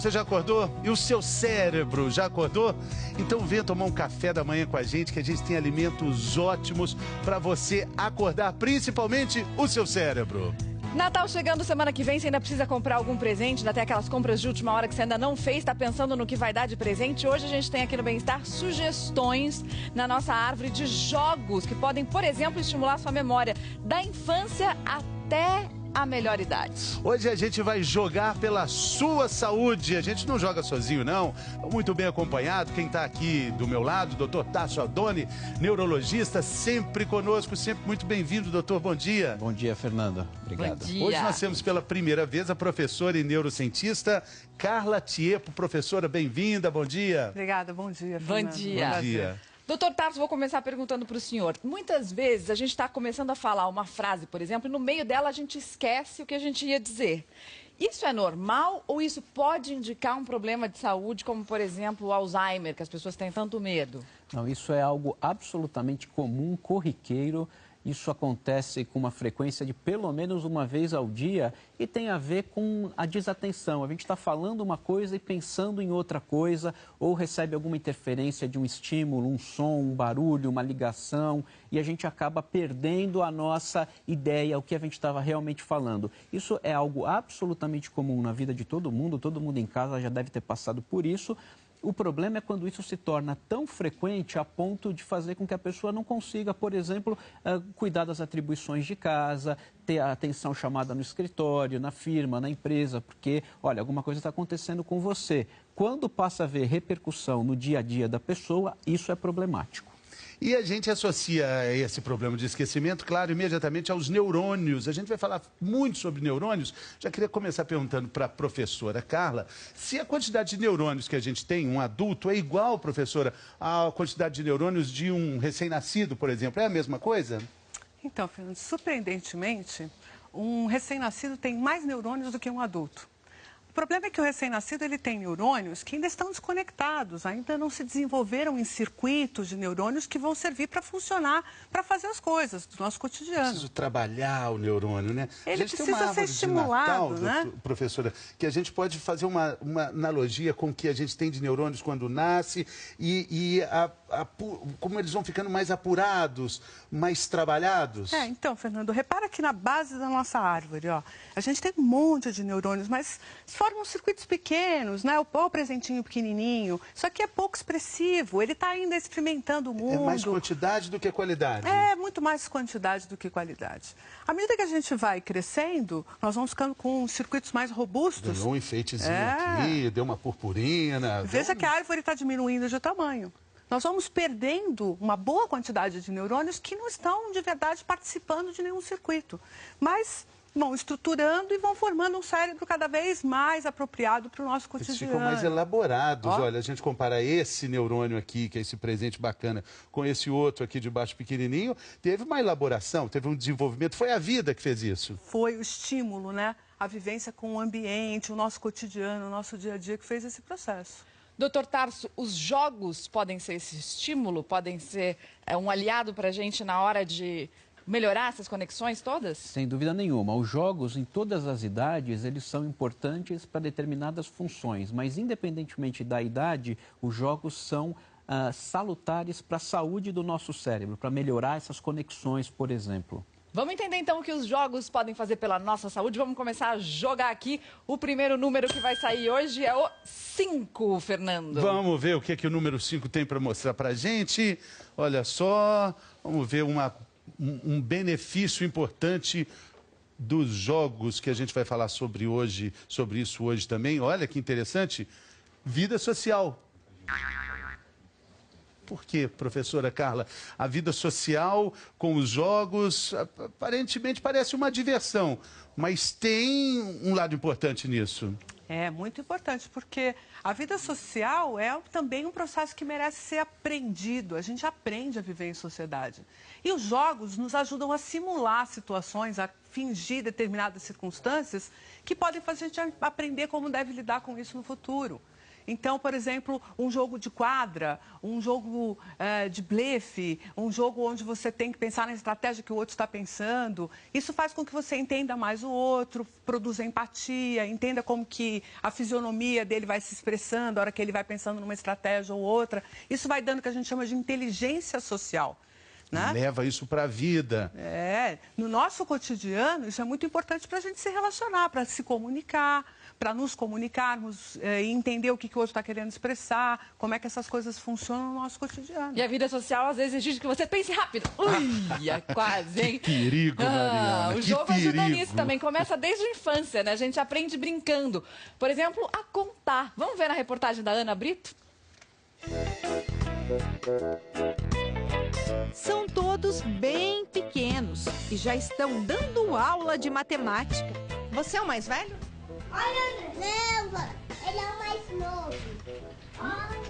Você já acordou? E o seu cérebro já acordou? Então venha tomar um café da manhã com a gente, que a gente tem alimentos ótimos para você acordar, principalmente o seu cérebro. Natal chegando semana que vem, você ainda precisa comprar algum presente, ainda tem aquelas compras de última hora que você ainda não fez, está pensando no que vai dar de presente. Hoje a gente tem aqui no Bem-Estar sugestões na nossa árvore de jogos que podem, por exemplo, estimular sua memória da infância até a melhor idade. Hoje a gente vai jogar pela sua saúde. A gente não joga sozinho, não. Muito bem acompanhado. Quem está aqui do meu lado, doutor Tasso Adoni, neurologista, sempre conosco, sempre muito bem-vindo, doutor. Bom dia. Bom dia, Fernando. Obrigado. Bom dia. Hoje nós temos pela primeira vez a professora e neurocientista Carla Tiepo. Professora, bem-vinda. Bom dia. Obrigada, bom dia, Bom Fernando. dia. Bom dia. Doutor Tarso, vou começar perguntando para o senhor. Muitas vezes a gente está começando a falar uma frase, por exemplo, e no meio dela a gente esquece o que a gente ia dizer. Isso é normal ou isso pode indicar um problema de saúde, como, por exemplo, o Alzheimer, que as pessoas têm tanto medo? Não, isso é algo absolutamente comum, corriqueiro. Isso acontece com uma frequência de pelo menos uma vez ao dia e tem a ver com a desatenção. A gente está falando uma coisa e pensando em outra coisa, ou recebe alguma interferência de um estímulo, um som, um barulho, uma ligação, e a gente acaba perdendo a nossa ideia, o que a gente estava realmente falando. Isso é algo absolutamente comum na vida de todo mundo em casa já deve ter passado por isso. O problema é quando isso se torna tão frequente a ponto de fazer com que a pessoa não consiga, por exemplo, cuidar das atribuições de casa, ter a atenção chamada no escritório, na firma, na empresa, porque, olha, alguma coisa está acontecendo com você. Quando passa a haver repercussão no dia a dia da pessoa, isso é problemático. E a gente associa esse problema de esquecimento, claro, imediatamente aos neurônios. A gente vai falar muito sobre neurônios. Já queria começar perguntando para a professora Carla se a quantidade de neurônios que a gente tem, um adulto, é igual, professora, à quantidade de neurônios de um recém-nascido, por exemplo. É a mesma coisa? Então, Fernando, surpreendentemente, um recém-nascido tem mais neurônios do que um adulto. O problema é que o recém-nascido ele tem neurônios que ainda estão desconectados, ainda não se desenvolveram em circuitos de neurônios que vão servir para funcionar, para fazer as coisas do nosso cotidiano. Preciso trabalhar o neurônio, né? Ele precisa ser estimulado, né? Professora, que a gente pode fazer uma analogia com o que a gente tem de neurônios quando nasce como eles vão ficando mais apurados, mais trabalhados. Então, Fernando, repara que na base da nossa árvore, ó, a gente tem um monte de neurônios, mas formam circuitos pequenos, né? O presentinho pequenininho. Isso aqui é pouco expressivo, ele está ainda experimentando o mundo. É mais quantidade do que qualidade. É, muito mais quantidade do que qualidade. À medida que a gente vai crescendo, nós vamos ficando com circuitos mais robustos. Deu um enfeitezinho aqui, deu uma purpurina. Veja que a árvore está diminuindo de tamanho. Nós vamos perdendo uma boa quantidade de neurônios que não estão, de verdade, participando de nenhum circuito. Mas vão estruturando e vão formando um cérebro cada vez mais apropriado para o nosso cotidiano. Eles ficam mais elaborados. Olha, a gente compara esse neurônio aqui, que é esse presente bacana, com esse outro aqui de baixo pequenininho, teve uma elaboração, teve um desenvolvimento. Foi a vida que fez isso. Foi o estímulo, né? A vivência com o ambiente, o nosso cotidiano, o nosso dia a dia que fez esse processo. Doutor Tarso, os jogos podem ser esse estímulo, podem ser um aliado para a gente na hora de melhorar essas conexões todas? Sem dúvida nenhuma. Os jogos, em todas as idades, eles são importantes para determinadas funções, mas independentemente da idade, os jogos são salutares para a saúde do nosso cérebro, para melhorar essas conexões, por exemplo. Vamos entender então o que os jogos podem fazer pela nossa saúde. Vamos começar a jogar aqui. O primeiro número que vai sair hoje é o 5, Fernando. Vamos ver o que o número 5 tem para mostrar para a gente. Olha só, vamos ver um benefício importante dos jogos que a gente vai falar sobre isso hoje também. Olha que interessante, vida social. Por quê, professora Carla? A vida social com os jogos, aparentemente parece uma diversão, mas tem um lado importante nisso. É muito importante, porque a vida social é também um processo que merece ser aprendido. A gente aprende a viver em sociedade. E os jogos nos ajudam a simular situações, a fingir determinadas circunstâncias que podem fazer a gente aprender como deve lidar com isso no futuro. Então, por exemplo, um jogo de quadra, um jogo de blefe, um jogo onde você tem que pensar na estratégia que o outro está pensando, isso faz com que você entenda mais o outro, produza empatia, entenda como que a fisionomia dele vai se expressando, a hora que ele vai pensando numa estratégia ou outra. Isso vai dando o que a gente chama de inteligência social. Né? Leva isso para a vida. No nosso cotidiano, isso é muito importante para a gente se relacionar, para se comunicar, para nos comunicarmos e entender o que o outro está querendo expressar, como é que essas coisas funcionam no nosso cotidiano. E a vida social, às vezes, exige que você pense rápido. Ui, é quase, hein? Que perigo, Mariana, o que jogo perigo. ajuda nisso também, começa desde a infância, né? A gente aprende brincando. Por exemplo, a contar. Vamos ver na reportagem da Ana Brito? São todos bem pequenos e já estão dando aula de matemática. Você é o mais velho? Olha, não, ele é o mais novo.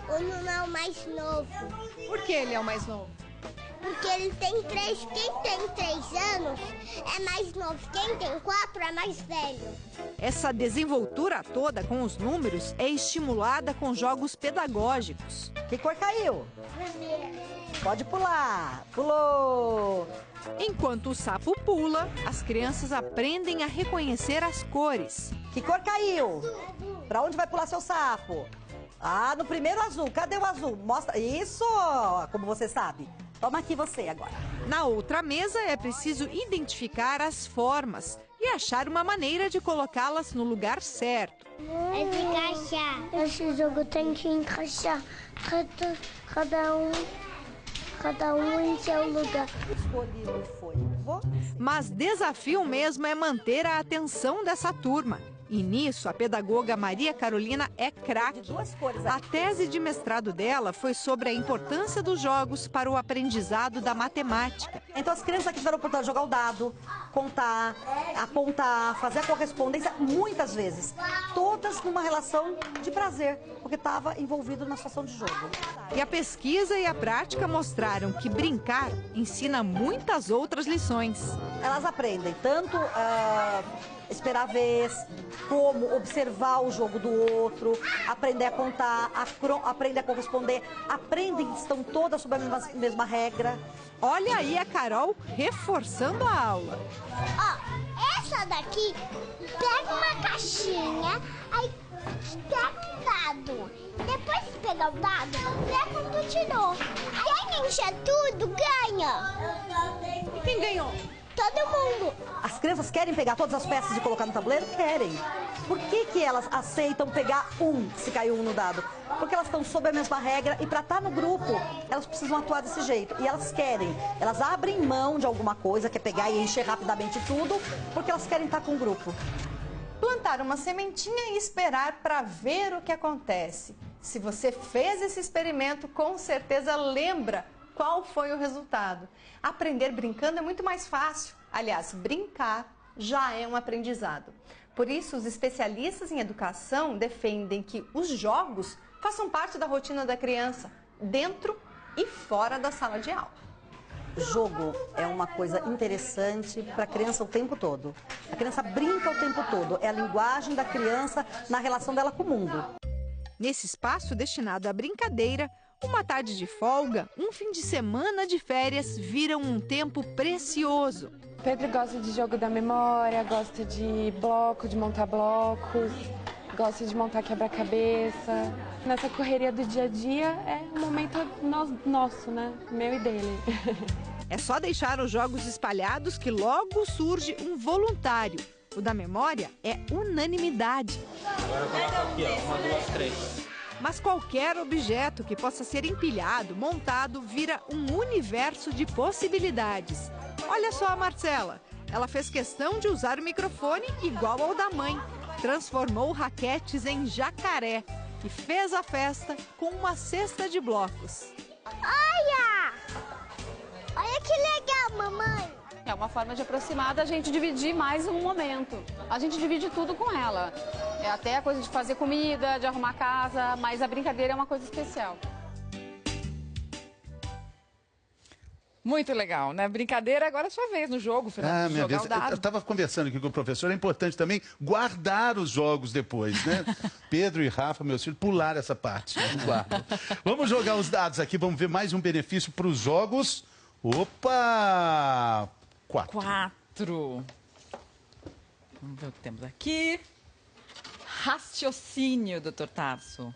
O Nuno é o mais novo. Por que ele é o mais novo? Porque ele tem 3, quem tem 3 anos é mais novo, quem tem 4 é mais velho. Essa desenvoltura toda com os números é estimulada com jogos pedagógicos. Que cor caiu? Vermelho. Pode pular. Pulou. Enquanto o sapo pula, as crianças aprendem a reconhecer as cores. Que cor caiu? Pra onde vai pular seu sapo? Ah, no primeiro azul. Cadê o azul? Mostra. Isso! Como você sabe. Toma aqui você agora. Na outra mesa é preciso identificar as formas e achar uma maneira de colocá-las no lugar certo. É de encaixar. Esse jogo tem que encaixar cada um em seu lugar. Escolhido foi você. Mas desafio mesmo é manter a atenção dessa turma. E nisso, a pedagoga Maria Carolina é craque. A tese de mestrado dela foi sobre a importância dos jogos para o aprendizado da matemática. Então as crianças aqui tiveram a oportunidade de jogar o dado, contar, apontar, fazer a correspondência muitas vezes. Todas numa relação de prazer, porque estava envolvido na situação de jogo. E a pesquisa e a prática mostraram que brincar ensina muitas outras lições. Elas aprendem tanto esperar a vez, como observar o jogo do outro, aprender a contar, aprender a corresponder, aprendem que estão todas sob a mesma regra. Olha aí a Carol reforçando a aula. Ó, essa daqui, pega uma caixinha, aí pega um dado. Depois de pegar o dado, pega um tutirô. Quem encher tudo, ganha. E quem ganhou? Todo mundo. As crianças querem pegar todas as peças e colocar no tabuleiro? Querem. Por que elas aceitam pegar se caiu um no dado? Porque elas estão sob a mesma regra e para estar no grupo, elas precisam atuar desse jeito. E elas querem. Elas abrem mão de alguma coisa, que é pegar e encher rapidamente tudo, porque elas querem estar com o grupo. Plantar uma sementinha e esperar para ver o que acontece. Se você fez esse experimento, com certeza lembra qual foi o resultado. Aprender brincando é muito mais fácil. Aliás, brincar já é um aprendizado. Por isso, os especialistas em educação defendem que os jogos façam parte da rotina da criança, dentro e fora da sala de aula. Jogo é uma coisa interessante para a criança o tempo todo. A criança brinca o tempo todo. É a linguagem da criança na relação dela com o mundo. Nesse espaço destinado à brincadeira, uma tarde de folga, um fim de semana de férias viram um tempo precioso. Pedro gosta de jogo da memória, gosta de bloco, de montar blocos, gosta de montar quebra-cabeça. Nessa correria do dia a dia é um momento nosso, né? Meu e dele. É só deixar os jogos espalhados que logo surge um voluntário. O da memória é unanimidade. Agora coloca aqui, ó, 1, 2, 3. Mas qualquer objeto que possa ser empilhado, montado, vira um universo de possibilidades. Olha só a Marcela. Ela fez questão de usar o microfone igual ao da mãe. Transformou raquetes em jacaré e fez a festa com uma cesta de blocos. Olha! Olha que legal, mamãe! É uma forma de aproximar da gente dividir mais um momento. A gente divide tudo com ela. É até a coisa de fazer comida, de arrumar casa, mas a brincadeira é uma coisa especial. Muito legal, né? Brincadeira, agora é sua vez no jogo, Fernando. Minha vez. Eu estava conversando aqui com o professor, é importante também guardar os jogos depois, né? Pedro e Rafa, meus filhos, pularam essa parte. Guardam. Vamos jogar os dados aqui, vamos ver mais um benefício para os jogos. Opa! 4. Vamos ver o que temos aqui. Raciocínio, doutor Tarso.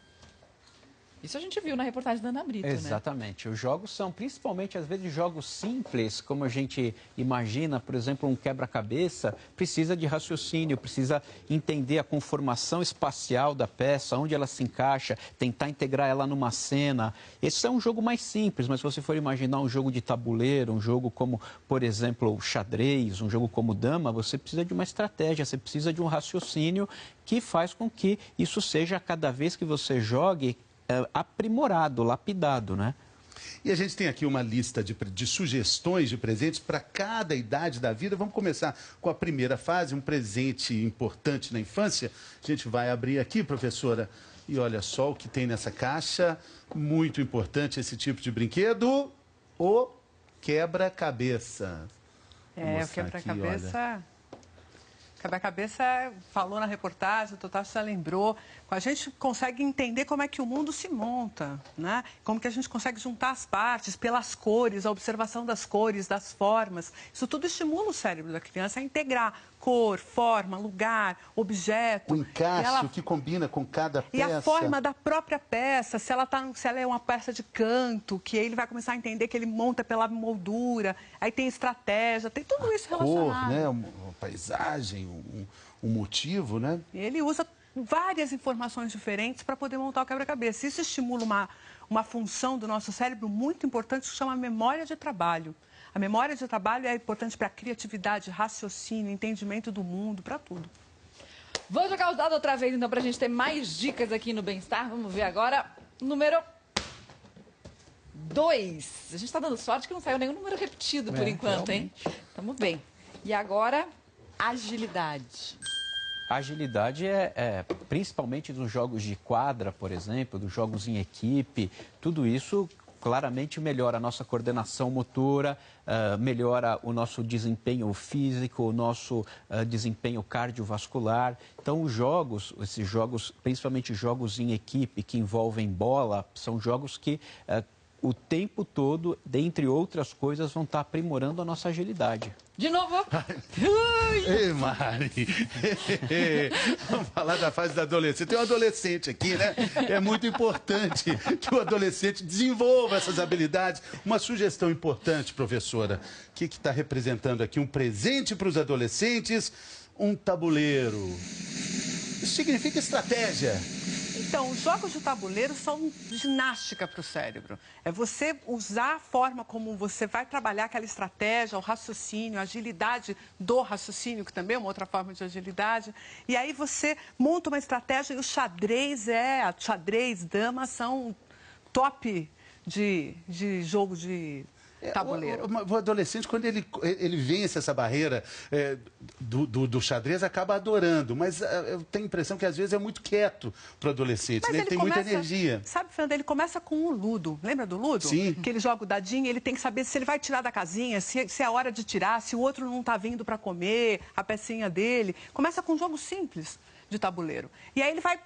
Isso a gente viu na reportagem da Ana Brito, Exatamente. Os jogos são principalmente, às vezes, jogos simples, como a gente imagina, por exemplo, um quebra-cabeça, precisa de raciocínio, precisa entender a conformação espacial da peça, onde ela se encaixa, tentar integrar ela numa cena. Esse é um jogo mais simples, mas se você for imaginar um jogo de tabuleiro, um jogo como, por exemplo, o xadrez, um jogo como dama, você precisa de uma estratégia, você precisa de um raciocínio que faz com que isso seja, cada vez que você jogue, aprimorado, lapidado, né? E a gente tem aqui uma lista de sugestões de presentes para cada idade da vida. Vamos começar com a primeira fase, um presente importante na infância. A gente vai abrir aqui, professora, e olha só o que tem nessa caixa. Muito importante esse tipo de brinquedo, o quebra-cabeça. O quebra-cabeça... Quebra-cabeça, falou na reportagem, o Total já lembrou. A gente consegue entender como é que o mundo se monta, né? Como que a gente consegue juntar as partes pelas cores, a observação das cores, das formas. Isso tudo estimula o cérebro da criança a integrar cor, forma, lugar, objeto. O encaixe, o que combina com cada peça. E a forma da própria peça, se ela é uma peça de canto, que aí ele vai começar a entender que ele monta pela moldura, aí tem estratégia, tem tudo isso relacionado. Cor, né? Uma paisagem, um motivo, né? E ele usa várias informações diferentes para poder montar o quebra-cabeça. Isso estimula uma função do nosso cérebro muito importante que se chama memória de trabalho. A memória de trabalho é importante para a criatividade, raciocínio, entendimento do mundo, para tudo. Vou jogar os dados outra vez, então, para a gente ter mais dicas aqui no Bem-Estar. Vamos ver agora. Número 2. A gente está dando sorte que não saiu nenhum número repetido por enquanto, realmente. Hein? Estamos bem. E agora, agilidade. Agilidade principalmente dos jogos de quadra, por exemplo, dos jogos em equipe, tudo isso claramente melhora a nossa coordenação motora, melhora o nosso desempenho físico, o nosso desempenho cardiovascular. Então, esses jogos, principalmente jogos em equipe que envolvem bola, são jogos que o tempo todo, dentre outras coisas, vão estar aprimorando a nossa agilidade. De novo. Ei, Mari. Vamos falar da fase da adolescência. Tem um adolescente aqui, né? É muito importante que o adolescente desenvolva essas habilidades. Uma sugestão importante, professora. O que está representando aqui? Um presente para os adolescentes, um tabuleiro. Isso significa estratégia. Então, os jogos de tabuleiro são ginástica para o cérebro. É você usar a forma como você vai trabalhar aquela estratégia, o raciocínio, a agilidade do raciocínio, que também é uma outra forma de agilidade. E aí você monta uma estratégia e o xadrez, dama, são top de jogo de tabuleiro. O adolescente, quando ele vence essa barreira do xadrez, acaba adorando. Mas eu tenho a impressão que, às vezes, é muito quieto para o adolescente. Né? Ele tem muita energia. Sabe, Fernando, ele começa com o ludo. Lembra do ludo? Sim. Que ele joga o dadinho, ele tem que saber se ele vai tirar da casinha, se é a hora de tirar, se o outro não está vindo para comer a pecinha dele. Começa com um jogo simples de tabuleiro. E aí ele vai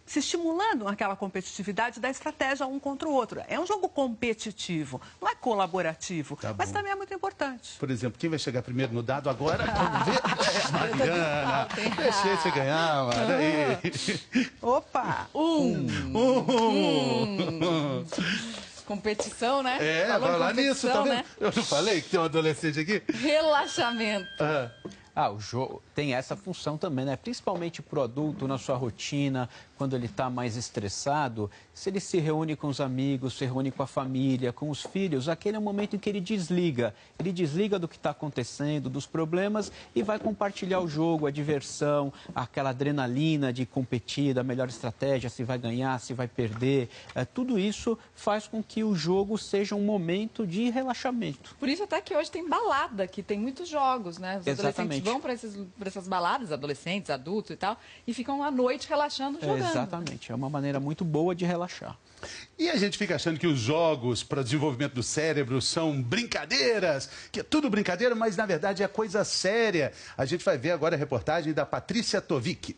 se estimulando aquela competitividade da estratégia um contra o outro. É um jogo competitivo, não é colaborativo, mas também é muito importante. Por exemplo, quem vai chegar primeiro no dado agora? Vamos ver. Mariana, deixei você ganhar, Mari. Opa! Competição, né? Vai lá nisso, tá vendo? Né? Eu não falei que tem um adolescente aqui? Relaxamento. O jogo tem essa função também, né? Principalmente para o adulto, na sua rotina, quando ele está mais estressado, se ele se reúne com os amigos, se reúne com a família, com os filhos, aquele é o momento em que ele desliga. Ele desliga do que está acontecendo, dos problemas e vai compartilhar o jogo, a diversão, aquela adrenalina de competir, da melhor estratégia, se vai ganhar, se vai perder. Tudo isso faz com que o jogo seja um momento de relaxamento. Por isso até que hoje tem balada, que tem muitos jogos, né? Os adolescentes vão para essas baladas, adolescentes, adultos e tal, e ficam à noite relaxando, jogando. Exatamente, é uma maneira muito boa de relaxar. E a gente fica achando que os jogos para o desenvolvimento do cérebro são brincadeiras, que é tudo brincadeira, mas na verdade é coisa séria. A gente vai ver agora a reportagem da Patrícia Tovic.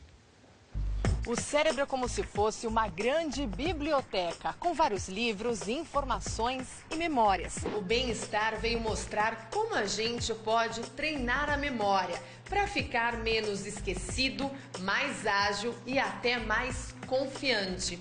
O cérebro é como se fosse uma grande biblioteca, com vários livros, informações e memórias. O bem-estar veio mostrar como a gente pode treinar a memória para ficar menos esquecido, mais ágil e até mais confiante.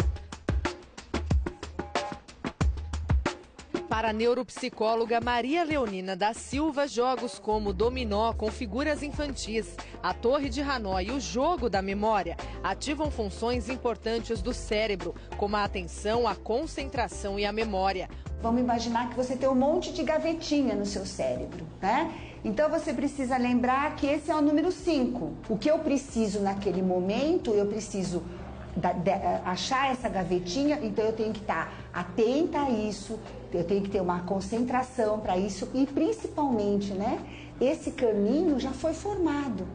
Para a neuropsicóloga Maria Leonina da Silva, jogos como dominó com figuras infantis, a torre de Hanoi e o jogo da memória ativam funções importantes do cérebro, como a atenção, a concentração e a memória. Vamos imaginar que você tem um monte de gavetinha no seu cérebro, né? Então você precisa lembrar que esse é o número 5. O que eu preciso naquele momento, eu preciso achar essa gavetinha, então eu tenho que estar atenta a isso, eu tenho que ter uma concentração para isso e principalmente, né, esse caminho já foi formado.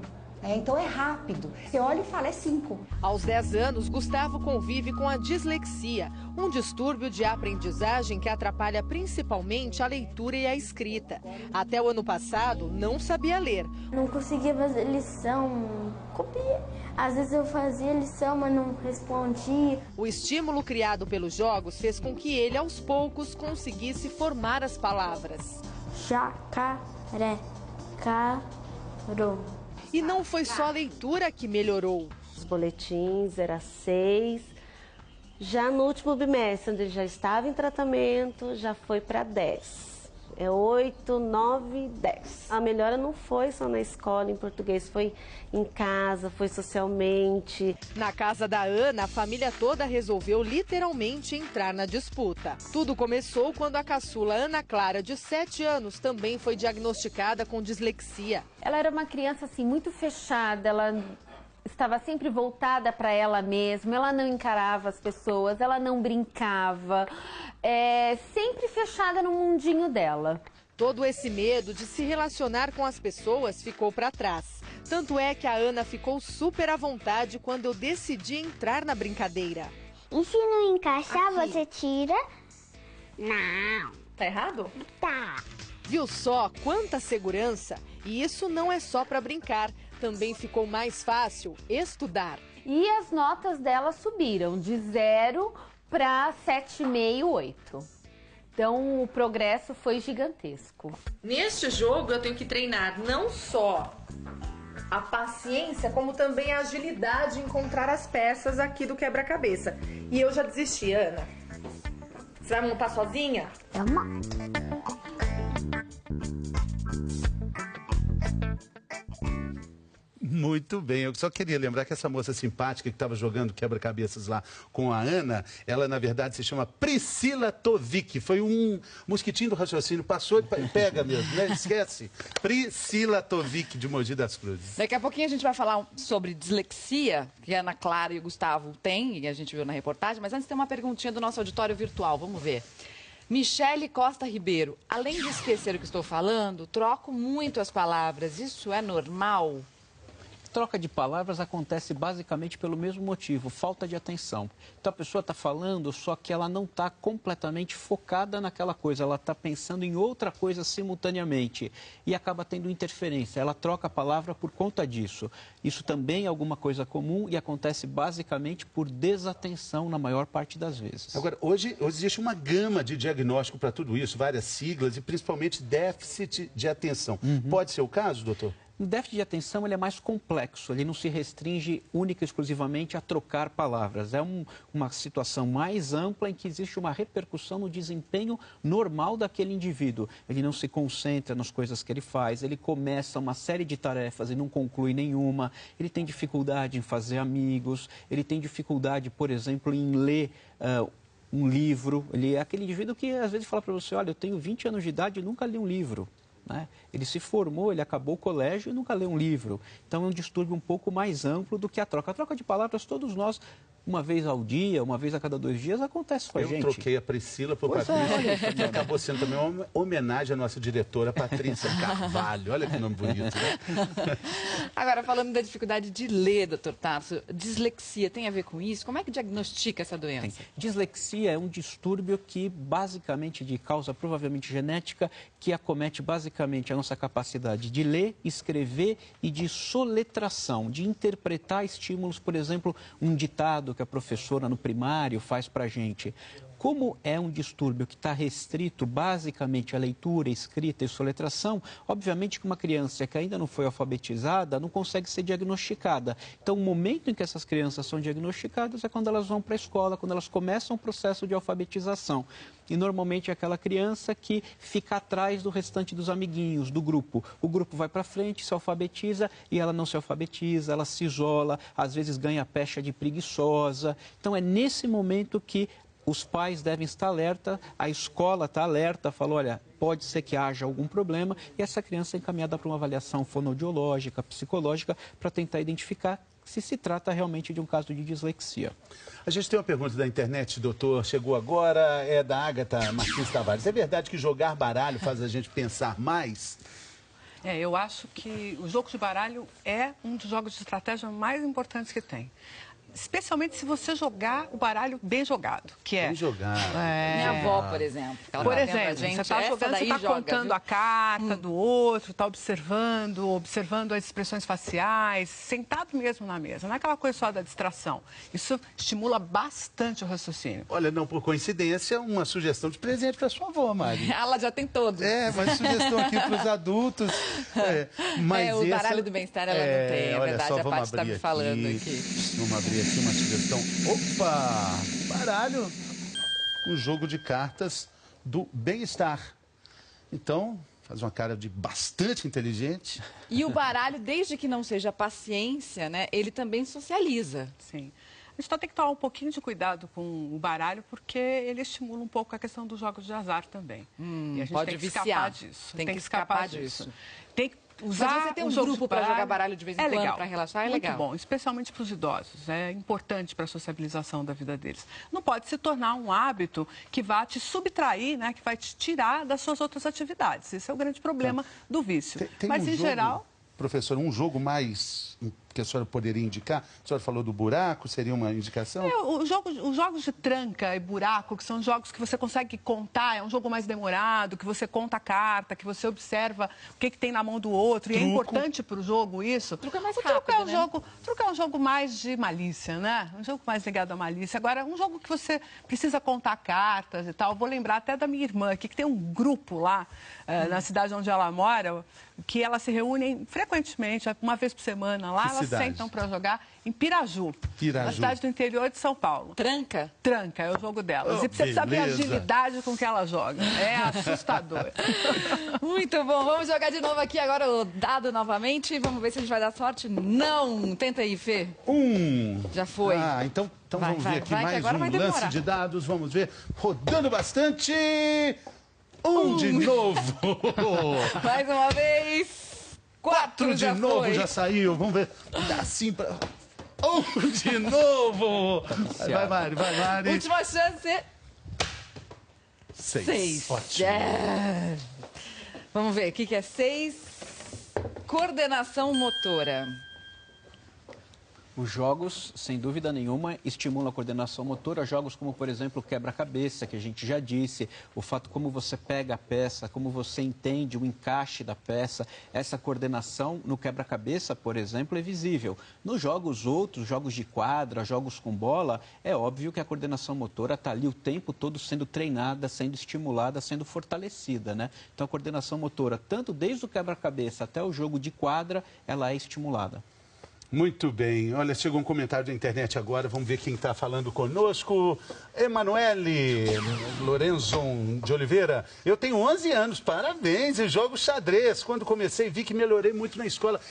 Então é rápido. Você olha e fala, é 5. Aos 10 anos, Gustavo convive com a dislexia, um distúrbio de aprendizagem que atrapalha principalmente a leitura e a escrita. Até o ano passado, não sabia ler. Não conseguia fazer lição, copiei. Às vezes eu fazia lição, mas não respondia. O estímulo criado pelos jogos fez com que ele, aos poucos, conseguisse formar as palavras. Jacaré, caro. E não foi só a leitura que melhorou. Os boletins era 6. Já no último bimestre, onde ele já estava em tratamento, já foi para 10. É 8, 9, 10. A melhora não foi só na escola em português, foi em casa, foi socialmente. Na casa da Ana, a família toda resolveu literalmente entrar na disputa. Tudo começou quando a caçula Ana Clara, de 7 anos, também foi diagnosticada com dislexia. Ela era uma criança assim muito fechada, ela estava sempre voltada para ela mesma, ela não encarava as pessoas, ela não brincava, sempre fechada no mundinho dela. Todo esse medo de se relacionar com as pessoas ficou para trás. Tanto é que a Ana ficou super à vontade quando eu decidi entrar na brincadeira. E se não encaixar, você tira? Não. Tá errado? Tá. Viu só quanta segurança? E isso não é só para brincar. Também ficou mais fácil estudar. E as notas dela subiram de 0 para 7,5, 8. Então o progresso foi gigantesco. Neste jogo eu tenho que treinar não só a paciência, como também a agilidade em encontrar as peças aqui do quebra-cabeça. E eu já desisti, Ana. Você vai montar sozinha? Eu monto. Muito bem, eu só queria lembrar que essa moça simpática que estava jogando quebra-cabeças lá com a Ana, ela na verdade se chama Priscila Tovic, foi um mosquitinho do raciocínio, passou e pega mesmo, né? Esquece. Priscila Tovic, de Mogi das Cruzes. Daqui a pouquinho a gente vai falar sobre dislexia, que a Ana Clara e o Gustavo têm, e a gente viu na reportagem, mas antes tem uma perguntinha do nosso auditório virtual, vamos ver. Michele Costa Ribeiro, além de esquecer o que estou falando, troco muito as palavras, isso é normal? Troca de palavras acontece basicamente pelo mesmo motivo, falta de atenção. Então a pessoa está falando, só que ela não está completamente focada naquela coisa, ela está pensando em outra coisa simultaneamente e acaba tendo interferência. Ela troca a palavra por conta disso. Isso também é alguma coisa comum e acontece basicamente por desatenção na maior parte das vezes. Agora, hoje existe uma gama de diagnóstico para tudo isso, várias siglas e principalmente déficit de atenção. Pode ser o caso, doutor? O déficit de atenção ele é mais complexo, ele não se restringe única e exclusivamente a trocar palavras. É uma situação mais ampla em que existe uma repercussão no desempenho normal daquele indivíduo. Ele não se concentra nas coisas que ele faz, ele começa uma série de tarefas e não conclui nenhuma, ele tem dificuldade em fazer amigos, ele tem dificuldade, por exemplo, em ler um livro. Ele é aquele indivíduo que às vezes fala para você, olha, eu tenho 20 anos de idade e nunca li um livro. Né? Ele se formou, ele acabou o colégio e nunca leu um livro. Então é um distúrbio um pouco mais amplo do que a troca. A troca de palavras todos nós uma vez ao dia, uma vez a cada 2 dias, acontece com a gente. Eu troquei a Priscila por Patrícia, que acabou sendo também uma homenagem à nossa diretora, Patrícia Carvalho. Olha que nome bonito, né? Agora, falando da dificuldade de ler, doutor Tarso, dislexia tem a ver com isso? Como é que diagnostica essa doença? Dislexia é um distúrbio que, basicamente, de causa provavelmente genética, que acomete basicamente a nossa capacidade de ler, escrever e de soletração, de interpretar estímulos, por exemplo, um ditado que a professora no primário faz para a gente. Como é um distúrbio que está restrito basicamente à leitura, escrita e soletração, obviamente que uma criança que ainda não foi alfabetizada não consegue ser diagnosticada. Então, o momento em que essas crianças são diagnosticadas é quando elas vão para a escola, quando elas começam o processo de alfabetização. E normalmente é aquela criança que fica atrás do restante dos amiguinhos, do grupo. O grupo vai para frente, se alfabetiza e ela não se alfabetiza, ela se isola, às vezes ganha pecha de preguiçosa. Então, é nesse momento que os pais devem estar alerta, a escola está alerta, falou, olha, pode ser que haja algum problema e essa criança é encaminhada para uma avaliação fonoaudiológica, psicológica, para tentar identificar se trata realmente de um caso de dislexia. A gente tem uma pergunta da internet, doutor, chegou agora, é da Ágata Martins Tavares. É verdade que jogar baralho faz a gente pensar mais? Eu acho que o jogo de baralho é um dos jogos de estratégia mais importantes que tem. Especialmente se você jogar o baralho bem jogado, que é... Bem jogado. Minha avó, por exemplo. Por exemplo, você está jogando, você está contando viu? A carta do outro, está observando as expressões faciais, sentado mesmo na mesa. Não é aquela coisa só da distração. Isso estimula bastante o raciocínio. Olha, não por coincidência, uma sugestão de presente para sua avó, Mari. Ela já tem todos. Mas sugestão aqui para os adultos. Mas o baralho do bem-estar ela não tem, é verdade. Só, a Paty está me falando aqui. Vamos abrir aqui uma sugestão. Opa! Baralho. Um jogo de cartas do bem-estar. Então, faz uma cara de bastante inteligente. E o baralho, desde que não seja paciência, né, ele também socializa. Sim. A gente só tem que tomar um pouquinho de cuidado com o baralho, porque ele estimula um pouco a questão dos jogos de azar também. E a gente pode escapar disso. Tem que escapar disso. Tem que usar. Mas você tem um grupo para jogar baralho de vez em quando, para relaxar, é legal. Muito bom, especialmente para os idosos. É importante para a sociabilização da vida deles. Não pode se tornar um hábito que vá te subtrair, né, que vai te tirar das suas outras atividades. Esse é o grande problema do vício. Mas, em geral... Professor, um jogo mais que a senhora poderia indicar? A senhora falou do buraco, seria uma indicação? Os jogos de tranca e buraco, que são jogos que você consegue contar, é um jogo mais demorado, que você conta a carta, que você observa o que tem na mão do outro. Truco. E é importante para o jogo isso. Truco é mais rápido, né? Truco é um jogo mais de malícia, né? Um jogo mais ligado à malícia. Agora, um jogo que você precisa contar cartas e tal. Vou lembrar até da minha irmã aqui, que tem um grupo lá na cidade onde ela mora, que elas se reúnem frequentemente, uma vez por semana lá, elas sentam para jogar em Piraju, na cidade do interior de São Paulo. Tranca? Tranca, é o jogo delas. E você precisa ver a agilidade com que elas jogam. É assustador. Muito bom, vamos jogar de novo aqui agora o dado novamente. Vamos ver se a gente vai dar sorte. Não! Tenta aí, Fê. Já foi. Então vamos ver aqui mais um lance de dados. Vamos ver. Rodando bastante. De novo. Mais uma vez. 4 de novo, já saiu. Vamos ver. Dá assim pra... de novo. Vai, Mari. Última chance. 6. Ótimo. Vamos ver, o que é 6? Coordenação motora. Os jogos, sem dúvida nenhuma, estimulam a coordenação motora. Jogos como, por exemplo, o quebra-cabeça, que a gente já disse, o fato como você pega a peça, como você entende o encaixe da peça. Essa coordenação no quebra-cabeça, por exemplo, é visível. Nos jogos outros, jogos de quadra, jogos com bola, é óbvio que a coordenação motora está ali o tempo todo sendo treinada, sendo estimulada, sendo fortalecida, né? Então, a coordenação motora, tanto desde o quebra-cabeça até o jogo de quadra, ela é estimulada. Muito bem. Olha, chegou um comentário da internet agora. Vamos ver quem está falando conosco. Emanuele Lorenzon de Oliveira. Eu tenho 11 anos, parabéns. E jogo xadrez. Quando comecei, vi que melhorei muito na escola.